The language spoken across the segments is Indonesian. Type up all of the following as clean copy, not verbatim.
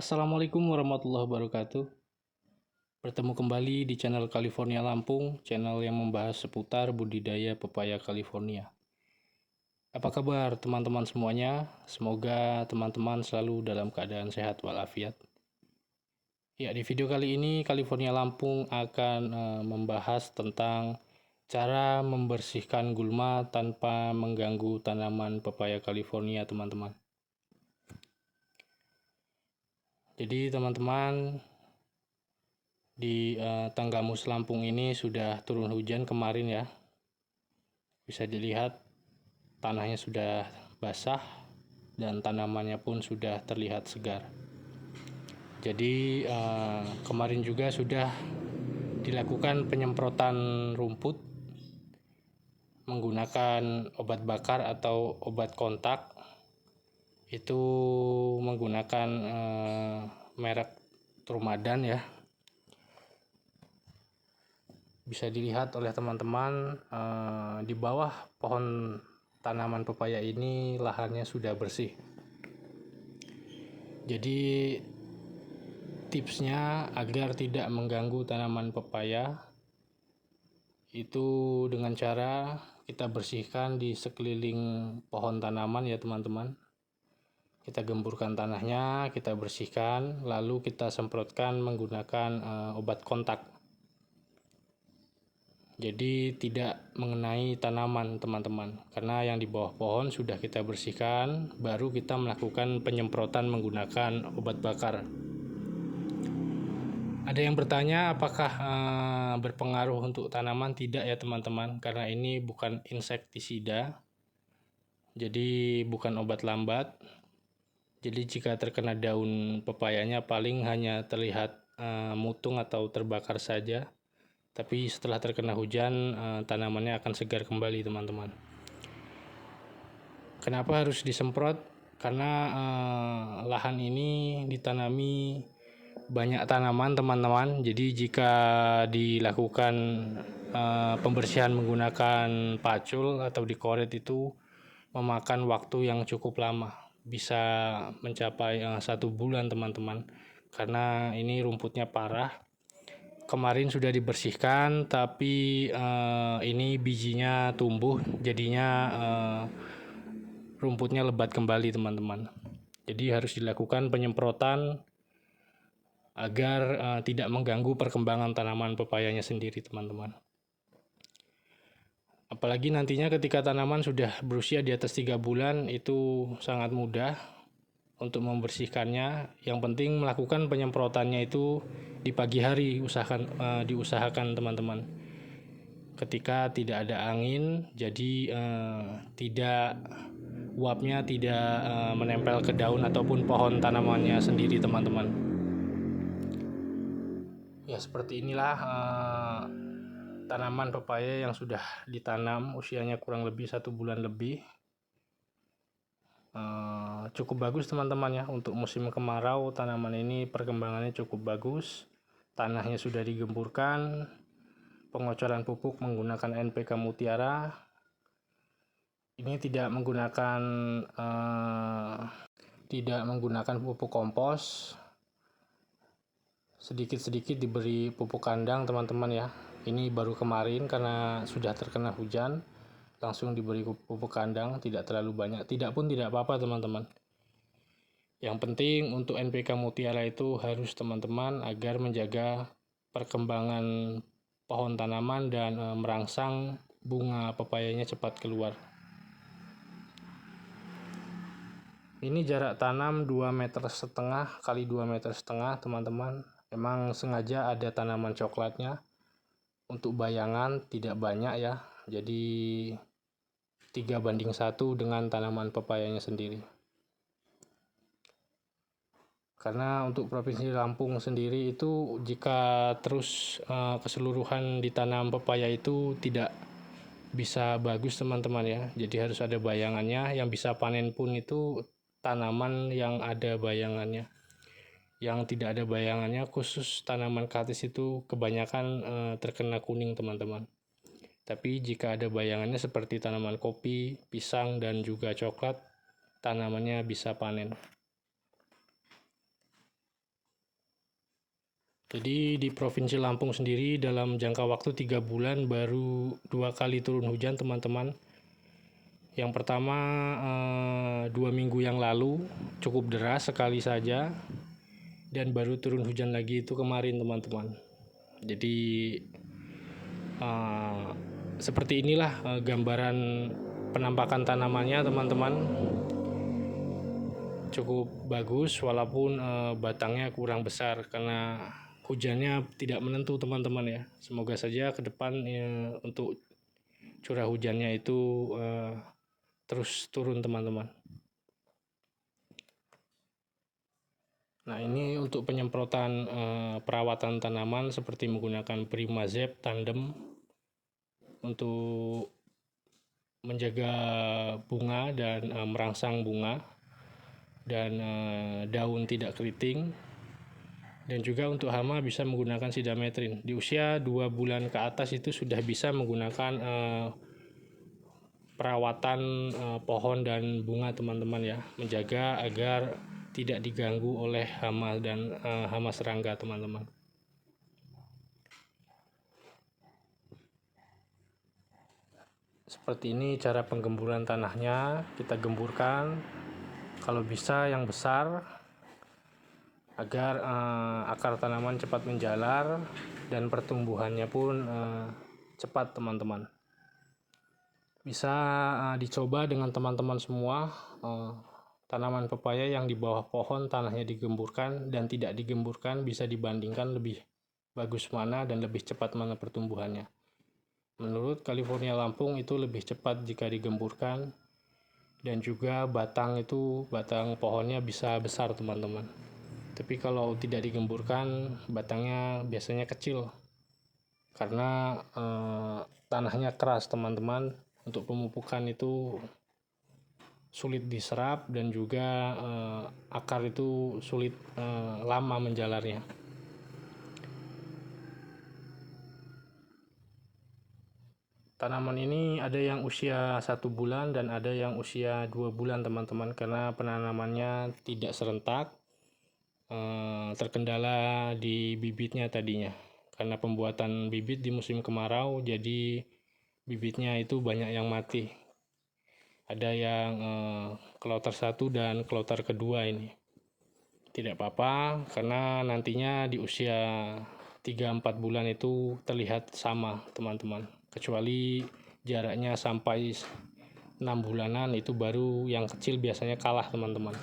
Assalamualaikum warahmatullahi wabarakatuh. Bertemu kembali di channel California Lampung, channel yang membahas seputar budidaya pepaya California. Apa kabar teman-teman semuanya? Semoga teman-teman selalu dalam keadaan sehat walafiat. Ya, di video kali ini California Lampung akan membahas tentang cara membersihkan gulma tanpa mengganggu tanaman pepaya California, teman-teman. Jadi teman-teman, di Tanggamus Lampung ini sudah turun hujan kemarin ya. Bisa dilihat tanahnya sudah basah dan tanamannya pun sudah terlihat segar. Jadi kemarin juga sudah dilakukan penyemprotan rumput menggunakan obat bakar atau obat kontak. Itu menggunakan merek Trumadan ya. Bisa dilihat oleh teman-teman di bawah pohon tanaman pepaya ini lahannya sudah bersih. Jadi tipsnya agar tidak mengganggu tanaman pepaya itu dengan cara kita bersihkan di sekeliling pohon tanaman ya teman-teman. Kita gemburkan tanahnya, kita bersihkan, lalu kita semprotkan menggunakan obat kontak. Jadi tidak mengenai tanaman teman-teman, karena yang di bawah pohon sudah kita bersihkan, baru kita melakukan penyemprotan menggunakan obat bakar. Ada yang bertanya apakah berpengaruh untuk tanaman? Tidak ya teman-teman, karena ini bukan insektisida, jadi bukan obat lambat. Jadi jika terkena daun pepayanya paling hanya terlihat mutung atau terbakar saja. Tapi setelah terkena hujan, tanamannya akan segar kembali teman-teman. Kenapa harus disemprot? Karena lahan ini ditanami banyak tanaman teman-teman. Jadi jika dilakukan pembersihan menggunakan pacul atau dikoret itu memakan waktu yang cukup lama. Bisa mencapai 1 bulan teman-teman. Karena ini rumputnya parah. Kemarin sudah dibersihkan, tapi ini bijinya tumbuh, jadinya rumputnya lebat kembali teman-teman. Jadi harus dilakukan penyemprotan agar tidak mengganggu perkembangan tanaman pepayanya sendiri teman-teman. Apalagi nantinya ketika tanaman sudah berusia di atas 3 bulan itu sangat mudah untuk membersihkannya. Yang penting melakukan penyemprotannya itu di pagi hari, diusahakan teman-teman. Ketika tidak ada angin, jadi uapnya tidak menempel ke daun ataupun pohon tanamannya sendiri teman-teman. Ya seperti inilah tanaman pepaya yang sudah ditanam, usianya kurang lebih 1 bulan lebih. Cukup bagus teman-teman ya, untuk musim kemarau tanaman ini perkembangannya cukup bagus. Tanahnya sudah digemburkan, pengocoran pupuk menggunakan NPK Mutiara. Ini tidak menggunakan pupuk kompos. Sedikit-sedikit diberi pupuk kandang teman-teman ya. Ini baru kemarin karena sudah terkena hujan, langsung diberi pupuk kandang, tidak terlalu banyak. Tidak apa-apa teman-teman. Yang penting untuk NPK Mutiara itu harus teman-teman agar menjaga perkembangan pohon tanaman dan merangsang bunga pepayanya cepat keluar. Ini jarak tanam 2,5 meter kali 2,5 meter teman-teman. Memang sengaja ada tanaman coklatnya untuk bayangan, tidak banyak ya. Jadi 3:1 dengan tanaman pepayanya sendiri. Karena untuk Provinsi Lampung sendiri itu jika terus keseluruhan ditanam pepaya itu tidak bisa bagus teman-teman ya. Jadi harus ada bayangannya. Yang bisa panen pun itu tanaman yang ada bayangannya. Yang tidak ada bayangannya, khusus tanaman kaktus itu kebanyakan terkena kuning teman-teman. Tapi jika ada bayangannya seperti tanaman kopi, pisang, dan juga coklat, tanamannya bisa panen. Jadi di Provinsi Lampung sendiri dalam jangka waktu 3 bulan baru 2 kali turun hujan teman-teman. Yang pertama 2 minggu yang lalu cukup deras sekali saja, dan baru turun hujan lagi itu kemarin teman-teman. Jadi seperti inilah gambaran penampakan tanamannya teman-teman. Cukup bagus walaupun batangnya kurang besar karena hujannya tidak menentu teman-teman ya. Semoga saja ke depan untuk curah hujannya itu terus turun teman-teman. Nah, ini untuk penyemprotan perawatan tanaman seperti menggunakan Primazep tandem untuk menjaga bunga dan merangsang bunga dan daun tidak keriting. Dan juga untuk hama bisa menggunakan Sidametrin. Di usia 2 bulan ke atas itu sudah bisa menggunakan perawatan pohon dan bunga teman-teman ya, menjaga agar tidak diganggu oleh hama dan hama serangga teman-teman. Seperti ini cara penggemburan tanahnya, kita gemburkan kalau bisa yang besar agar akar tanaman cepat menjalar dan pertumbuhannya pun cepat teman-teman. Bisa dicoba dengan teman-teman semua. Tanaman pepaya yang di bawah pohon tanahnya digemburkan dan tidak digemburkan bisa dibandingkan lebih bagus mana dan lebih cepat mana pertumbuhannya. Menurut California Lampung itu lebih cepat jika digemburkan, dan juga batang pohonnya bisa besar teman-teman. Tapi kalau tidak digemburkan batangnya biasanya kecil karena tanahnya keras teman-teman. Untuk pemupukan itu sulit diserap dan juga akar itu sulit lama menjalarnya. Tanaman ini ada yang usia 1 bulan dan ada yang usia 2 bulan teman-teman, karena penanamannya tidak serentak, terkendala di bibitnya tadinya. Karena pembuatan bibit di musim kemarau, jadi bibitnya itu banyak yang mati. Ada yang kloter 1 dan kloter kedua ini. Tidak apa-apa karena nantinya di usia 3-4 bulan itu terlihat sama teman-teman. Kecuali jaraknya sampai 6 bulanan itu baru yang kecil biasanya kalah teman-teman.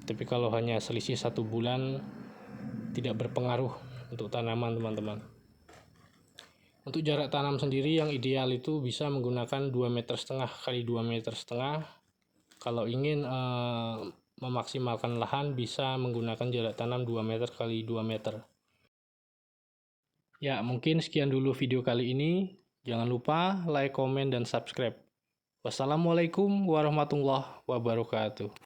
Tapi kalau hanya selisih 1 bulan tidak berpengaruh untuk tanaman teman-teman. Untuk jarak tanam sendiri yang ideal itu bisa menggunakan 2,5 meter kali 2,5 meter. Kalau ingin memaksimalkan lahan bisa menggunakan jarak tanam 2 meter kali 2 meter. Ya, mungkin sekian dulu video kali ini. Jangan lupa like, komen, dan subscribe. Wassalamualaikum warahmatullahi wabarakatuh.